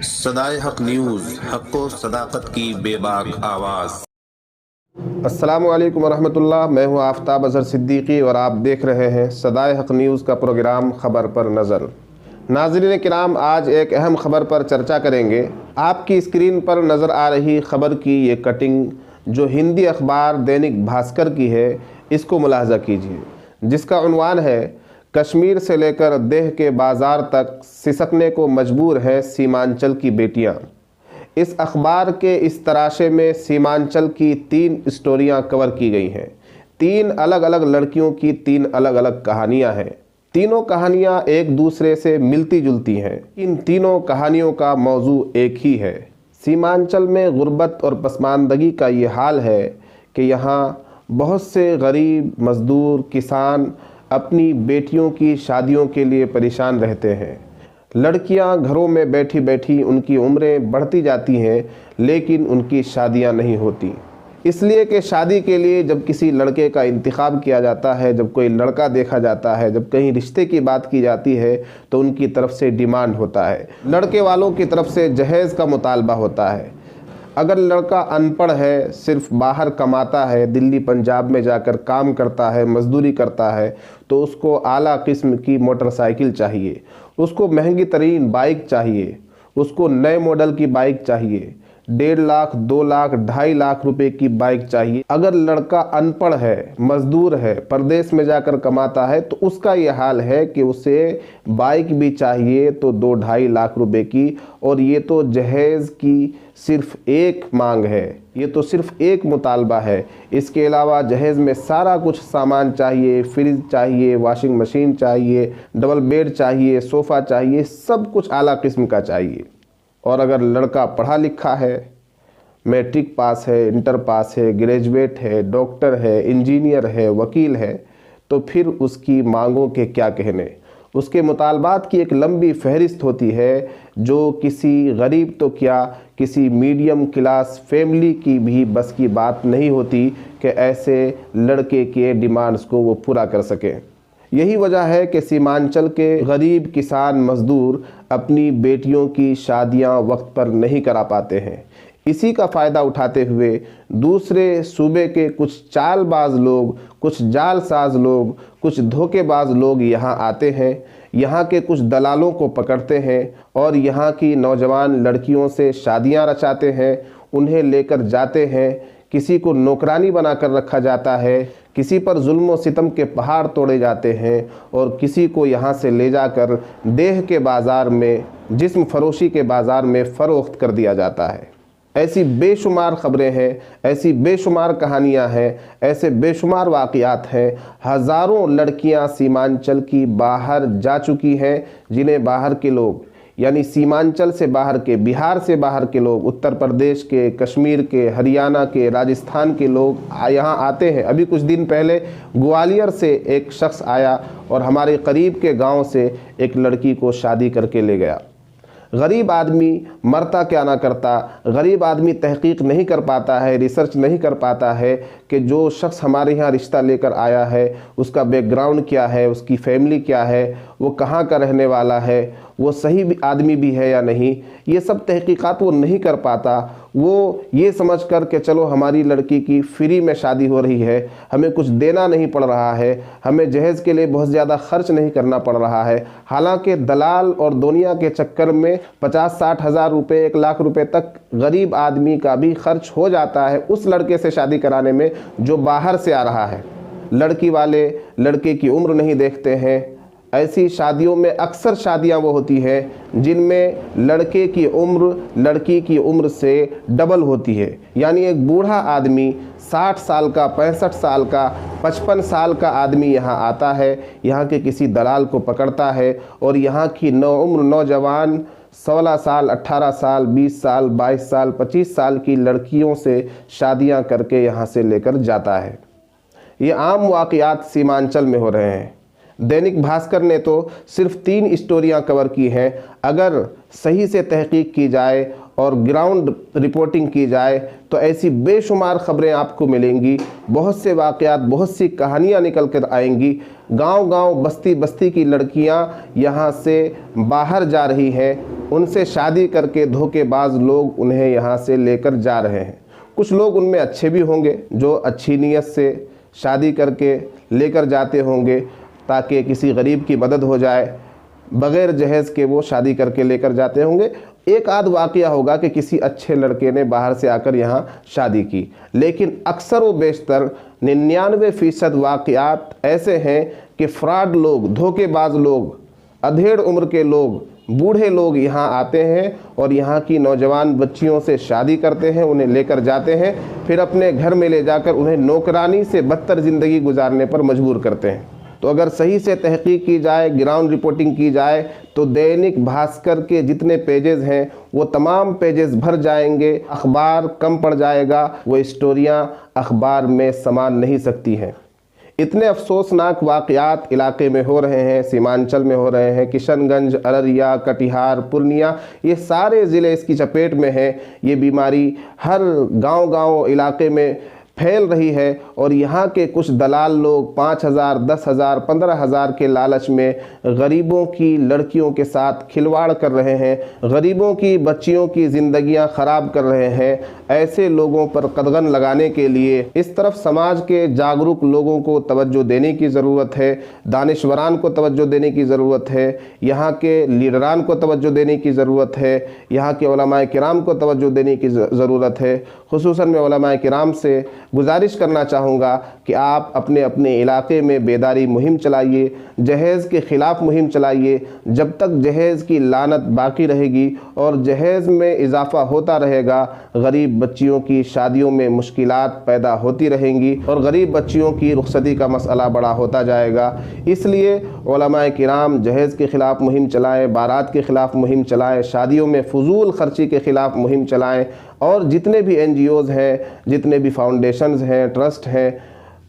सदाए हक न्यूज़, हक़ व सदाकत की बेबाक आवाज़। अस्सलामुअलैकुम वरहमतुल्लाह। मैं हूं आफ्ताब अज़हर सिद्दीकी और आप देख रहे हैं सदाए हक न्यूज़ का प्रोग्राम ख़बर पर नज़र। नाज़रीन किराम, आज एक अहम ख़बर पर चर्चा करेंगे। आपकी स्क्रीन पर नज़र आ रही ख़बर की ये कटिंग जो हिंदी अखबार दैनिक भास्कर की है, इसको मुलाहज़ा कीजिए, जिसका उन्वान है कश्मीर से लेकर देह के बाज़ार तक सिसकने को मजबूर है सीमांचल की बेटियां। इस अखबार के इस तराशे में सीमांचल की 3 स्टोरियां कवर की गई हैं। 3 अलग अलग लड़कियों की 3 अलग अलग कहानियां हैं। तीनों कहानियां एक दूसरे से मिलती जुलती हैं। इन तीनों कहानियों का मौजू एक ही है। सीमांचल में गुर्बत और पसमानदगी का ये हाल है कि यहाँ बहुत से गरीब मजदूर किसान अपनी बेटियों की शादियों के लिए परेशान रहते हैं। लड़कियां घरों में बैठी बैठी उनकी उम्रें बढ़ती जाती हैं, लेकिन उनकी शादियां नहीं होती। इसलिए कि शादी के लिए जब किसी लड़के का इंतखाब किया जाता है, जब कोई लड़का देखा जाता है, जब कहीं रिश्ते की बात की जाती है, तो उनकी तरफ से डिमांड होता है। लड़के वालों की तरफ से जहेज़ का मुतालबा होता है। अगर लड़का अनपढ़ है, सिर्फ बाहर कमाता है, दिल्ली पंजाब में जाकर काम करता है, मजदूरी करता है, तो उसको आला किस्म की मोटरसाइकिल चाहिए, उसको महंगी तरीन बाइक चाहिए, उसको नए मॉडल की बाइक चाहिए, 1.5 लाख 2 लाख 2.5 लाख रुपए की बाइक चाहिए। अगर लड़का अनपढ़ है, मजदूर है, परदेश में जाकर कमाता है, तो उसका ये हाल है कि उसे बाइक भी चाहिए तो 2-2.5 लाख रुपए की। और ये तो जहेज़ की सिर्फ एक मांग है, ये तो सिर्फ एक मुतालबा है। इसके अलावा जहेज़ में सारा कुछ सामान चाहिए, फ्रिज चाहिए, वॉशिंग मशीन चाहिए, डबल बेड चाहिए, सोफ़ा चाहिए, सब कुछ आला किस्म का चाहिए। और अगर लड़का पढ़ा लिखा है, मैट्रिक पास है, इंटर पास है, ग्रेजुएट है, डॉक्टर है, इंजीनियर है, वकील है, तो फिर उसकी मांगों के क्या कहने। उसके मुतालबात की एक लंबी फहरिस्त होती है, जो किसी गरीब तो क्या, किसी मीडियम क्लास फैमिली की भी बस की बात नहीं होती कि ऐसे लड़के के डिमांड्स को वो पूरा कर सकें। यही वजह है कि सीमांचल के गरीब किसान मजदूर अपनी बेटियों की शादियां वक्त पर नहीं करा पाते हैं। इसी का फ़ायदा उठाते हुए दूसरे सूबे के कुछ चालबाज लोग, कुछ जालसाज लोग, कुछ धोखेबाज लोग यहाँ आते हैं, यहाँ के कुछ दलालों को पकड़ते हैं और यहाँ की नौजवान लड़कियों से शादियाँ रचाते हैं, उन्हें लेकर जाते हैं। किसी को नौकरानी बनाकर रखा जाता है, किसी पर जुल्म व सितम के पहाड़ तोड़े जाते हैं और किसी को यहाँ से ले जाकर देह के बाज़ार में, जिस्म फरोशी के बाज़ार में फ़रोख्त कर दिया जाता है। ऐसी बेशुमार ख़बरें हैं, ऐसी बेशुमार कहानियाँ हैं, ऐसे बेशुमार वाक़यात हैं। हज़ारों लड़कियाँ सीमांचल की बाहर जा चुकी हैं, जिन्हें बाहर के लोग, यानी सीमांचल से बाहर के, बिहार से बाहर के लोग, उत्तर प्रदेश के, कश्मीर के, हरियाणा के, राजस्थान के लोग यहाँ आते हैं। अभी कुछ दिन पहले ग्वालियर से एक शख्स आया और हमारे करीब के गांव से एक लड़की को शादी करके ले गया। गरीब आदमी मरता क्या ना करता, गरीब आदमी तहकीक नहीं कर पाता है, रिसर्च नहीं कर पाता है कि जो शख्स हमारे यहाँ रिश्ता लेकर आया है उसका बैकग्राउंड क्या है, उसकी फैमिली क्या है, वो कहाँ का रहने वाला है, वो सही भी आदमी भी है या नहीं। ये सब तहकीकात वो नहीं कर पाता। वो ये समझ कर के चलो हमारी लड़की की फ्री में शादी हो रही है, हमें कुछ देना नहीं पड़ रहा है, हमें जहेज़ के लिए बहुत ज़्यादा खर्च नहीं करना पड़ रहा है। हालांकि दलाल और दुनिया के चक्कर में 50-60 हज़ार रुपये, 1 लाख रुपए तक गरीब आदमी का भी खर्च हो जाता है उस लड़के से शादी कराने में जो बाहर से आ रहा है। लड़की वाले लड़के की उम्र नहीं देखते हैं। ऐसी शादियों में अक्सर शादियां वो होती हैं जिनमें लड़के की उम्र लड़की की उम्र से डबल होती है। यानी एक बूढ़ा आदमी 60 साल का, 65 साल का, 55 साल का आदमी यहाँ आता है, यहाँ के किसी दलाल को पकड़ता है और यहाँ की उम्र नौजवान 16 साल, 18 साल, 20 साल, 22 साल, 25 साल की लड़कियों से शादियाँ करके यहाँ से लेकर जाता है। ये आम वाक़यात सीमांचल में हो रहे हैं। दैनिक भास्कर ने तो सिर्फ 3 स्टोरियां कवर की हैं। अगर सही से तहकीक की जाए और ग्राउंड रिपोर्टिंग की जाए तो ऐसी बेशुमार खबरें आपको मिलेंगी। बहुत से वाक़यात, बहुत सी कहानियाँ निकल कर आएंगी। गांव-गांव, बस्ती-बस्ती की लड़कियां यहाँ से बाहर जा रही हैं, उनसे शादी करके धोखेबाज लोग उन्हें यहाँ से लेकर जा रहे हैं। कुछ लोग उनमें अच्छे भी होंगे जो अच्छी नीयत से शादी करके लेकर जाते होंगे ताकि किसी गरीब की मदद हो जाए, बग़ैर जहेज़ के वो शादी करके लेकर जाते होंगे। एक आध वाक़या होगा कि किसी अच्छे लड़के ने बाहर से आकर यहाँ शादी की, लेकिन अक्सर व बेशतर 99% वाक़यात ऐसे हैं कि फ्रॉड लोग, धोखेबाज लोग, अधेड़ उम्र के लोग, बूढ़े लोग यहाँ आते हैं और यहाँ की नौजवान बच्चियों से शादी करते हैं, उन्हें लेकर जाते हैं, फिर अपने घर में ले जाकर उन्हें नौकरानी से बदतर ज़िंदगी गुजारने पर मजबूर करते हैं। तो अगर सही से तहकीक की जाए, ग्राउंड रिपोर्टिंग की जाए तो दैनिक भास्कर के जितने पेजेस हैं वो तमाम पेजेस भर जाएंगे, अखबार कम पड़ जाएगा, वो स्टोरियां अखबार में समा नहीं सकती हैं। इतने अफसोसनाक वाक़यात इलाके में हो रहे हैं, सीमांचल में हो रहे हैं, किशनगंज, अररिया, कटिहार, पूर्णिया, ये सारे ज़िले इसकी चपेट में हैं। ये बीमारी हर गांव-गांव इलाके में फैल रही है और यहाँ के कुछ दलाल लोग 5,000, 10,000, 15,000 के लालच में गरीबों की लड़कियों के साथ खिलवाड़ कर रहे हैं, गरीबों की बच्चियों की ज़िंदगियाँ ख़राब कर रहे हैं। ऐसे लोगों पर कदगन लगाने के लिए इस तरफ समाज के जागरूक लोगों को तवज्जो देने की ज़रूरत है, दानिशवरान को तवज्जो देने की ज़रूरत है, यहाँ के लीडरान को तवज्जो देने की ज़रूरत है, यहाँ के उलमाए किराम को तवज्जो देने की ज़रूरत है। खुसूसन मैं उलमाए किराम से गुजारिश करना चाहूँगा कि आप अपने अपने इलाके में बेदारी मुहिम चलाइए, जहेज़ के ख़िलाफ़ मुहिम चलाइए। जब तक जहेज़ की लानत बाकी रहेगी और जहेज़ में इजाफ़ा होता रहेगा, गरीब बच्चियों की शादियों में मुश्किलात पैदा होती रहेंगी और गरीब बच्चियों की रुखसती का मसला बड़ा होता जाएगा। इसलिए उलमाए किराम जहेज़ के ख़िलाफ़ मुहिम चलाएँ, बारात के ख़िलाफ़ मुहिम चलाएँ, शादियों में फ़ुज़ूल ख़र्ची के ख़िलाफ़ मुहिम चलाएँ और जितने भी NGOs हैं, जितने भी फाउंडेशंस हैं, ट्रस्ट हैं,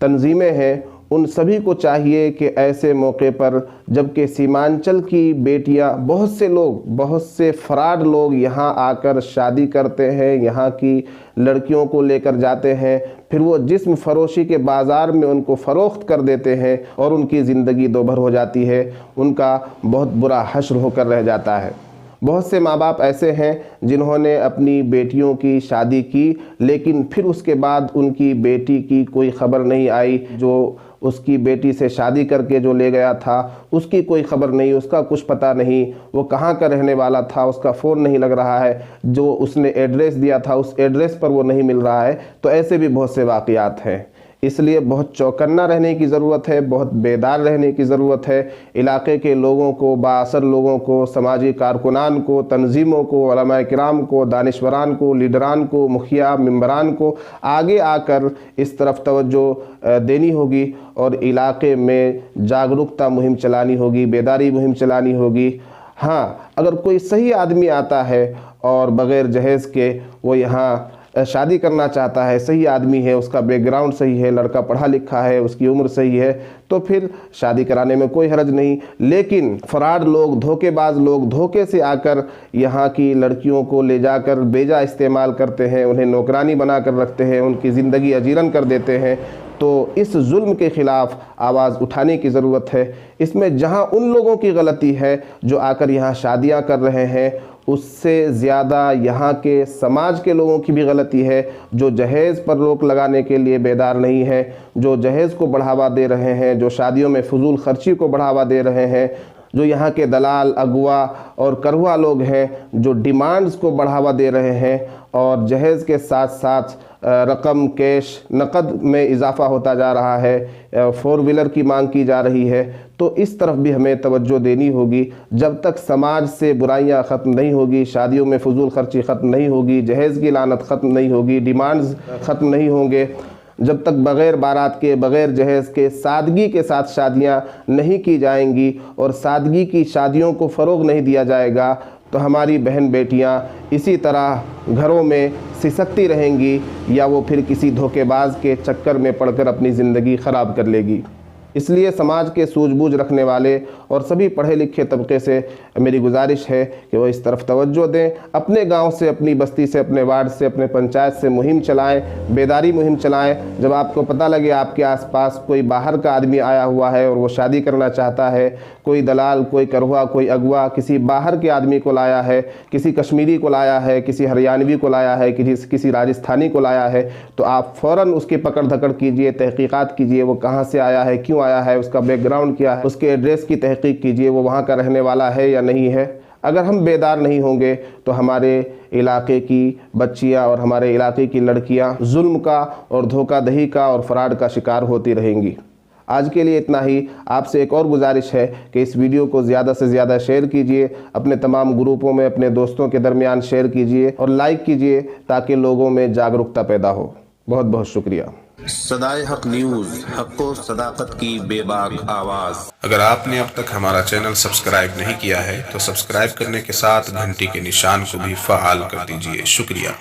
तंजीमें हैं, उन सभी को चाहिए कि ऐसे मौके पर जबकि सीमांचल की बेटियां, बहुत से लोग, बहुत से फ्रॉड लोग यहाँ आकर शादी करते हैं, यहाँ की लड़कियों को लेकर जाते हैं, फिर वो जिस्म फरोशी के बाज़ार में उनको फ़रोख्त कर देते हैं और उनकी ज़िंदगी दोभर हो जाती है, उनका बहुत बुरा हश्र होकर रह जाता है। बहुत से माँ बाप ऐसे हैं जिन्होंने अपनी बेटियों की शादी की, लेकिन फिर उसके बाद उनकी बेटी की कोई ख़बर नहीं आई। जो उसकी बेटी से शादी करके जो ले गया था उसकी कोई ख़बर नहीं, उसका कुछ पता नहीं, वो कहाँ का रहने वाला था, उसका फ़ोन नहीं लग रहा है, जो उसने एड्रेस दिया था उस एड्रेस पर वो नहीं मिल रहा है। तो ऐसे भी बहुत से वाक़यात हैं। इसलिए बहुत चौकन्ना रहने की ज़रूरत है, बहुत बेदार रहने की ज़रूरत है। इलाके के लोगों को, बाअसर लोगों को, समाजी कारकुनान को, तंजीमों को, उलमाए किराम को, दानिशवरान को, लीडरान को, मुखिया मेंबरान को आगे आकर इस तरफ तवज्जो देनी होगी और इलाके में जागरूकता मुहिम चलानी होगी, बेदारी मुहिम चलानी होगी। हाँ, अगर कोई सही आदमी आता है और बग़ैर जहेज़ के वो यहाँ शादी करना चाहता है, सही आदमी है, उसका बैकग्राउंड सही है, लड़का पढ़ा लिखा है, उसकी उम्र सही है, तो फिर शादी कराने में कोई हर्ज नहीं। लेकिन फ्रॉड लोग, धोखेबाज लोग धोखे से आकर यहाँ की लड़कियों को ले जाकर बेजा इस्तेमाल करते हैं, उन्हें नौकरानी बना कर रखते हैं, उनकी ज़िंदगी अजीरन कर देते हैं। तो इस जुल्म के ख़िलाफ़ आवाज़ उठाने की ज़रूरत है। इसमें जहाँ उन लोगों की गलती है जो आकर यहाँ शादियाँ कर रहे हैं, उससे ज़्यादा यहाँ के समाज के लोगों की भी गलती है जो जहेज़ पर रोक लगाने के लिए बेदार नहीं है, जो जहेज़ को बढ़ावा दे रहे हैं, जो शादियों में फ़ुज़ूल ख़र्ची को बढ़ावा दे रहे हैं, जो यहाँ के दलाल, अगवा और करवा लोग हैं जो डिमांड्स को बढ़ावा दे रहे हैं और जहेज़ के साथ साथ रकम, कैश, नकद में इजाफ़ा होता जा रहा है, 4 व्हीलर की मांग की जा रही है। तो इस तरफ भी हमें तवज्जो देनी होगी। जब तक समाज से बुराइयां ख़त्म नहीं होगी, शादियों में फ़ुज़ूल ख़र्ची ख़त्म नहीं होगी, जहेज़ की लानत ख़त्म नहीं होगी, डिमांड्स ख़त्म नहीं होंगे, जब तक बग़ैर बारात के, बग़ैर जहेज़ के सादगी के साथ शादियां नहीं की जाएंगी और सादगी की शादियों को फ़रोग़ नहीं दिया जाएगा, तो हमारी बहन बेटियां इसी तरह घरों में सिसकती रहेंगी या वो फिर किसी धोखेबाज के चक्कर में पड़कर अपनी ज़िंदगी ख़राब कर लेगी। इसलिए समाज के सूझबूझ रखने वाले और सभी पढ़े लिखे तबके से मेरी गुजारिश है कि वो इस तरफ तवज्जो दें। अपने गांव से, अपनी बस्ती से, अपने वार्ड से, अपने पंचायत से मुहिम चलाएं, बेदारी मुहिम चलाएं। जब आपको पता लगे आपके आसपास कोई बाहर का आदमी आया हुआ है और वो शादी करना चाहता है, कोई दलाल, कोई करवा, कोई अगवा किसी बाहर के आदमी को लाया है, किसी कश्मीरी को लाया है, किसी हरियाणवी को लाया है, किसी राजस्थानी को लाया है, तो आप फ़ौरन उसकी पकड़ धकड़ कीजिए, तहकीकात कीजिए, वो कहाँ से आया है, क्यों आया है, उसका बैकग्राउंड क्या है, उसके एड्रेस की तहकीक कीजिए, वो वहाँ का रहने वाला है या नहीं है। अगर हम बेदार नहीं होंगे तो हमारे इलाके की बच्चियां और हमारे इलाके की लड़कियां जुल्म का और धोखाधड़ी का और फ्रॉड का शिकार होती रहेंगी। आज के लिए इतना ही। आपसे एक और गुजारिश है कि इस वीडियो को ज़्यादा से ज़्यादा शेयर कीजिए, अपने तमाम ग्रुपों में, अपने दोस्तों के दरमियान शेयर कीजिए और लाइक कीजिए ताकि लोगों में जागरूकता पैदा हो। बहुत बहुत शुक्रिया। सदाए हक न्यूज़, हक़ व सदाकत की बेबाक आवाज़। अगर आपने अब तक हमारा चैनल सब्सक्राइब नहीं किया है तो सब्सक्राइब करने के साथ घंटी के निशान को भी फ़आल कर दीजिए। शुक्रिया।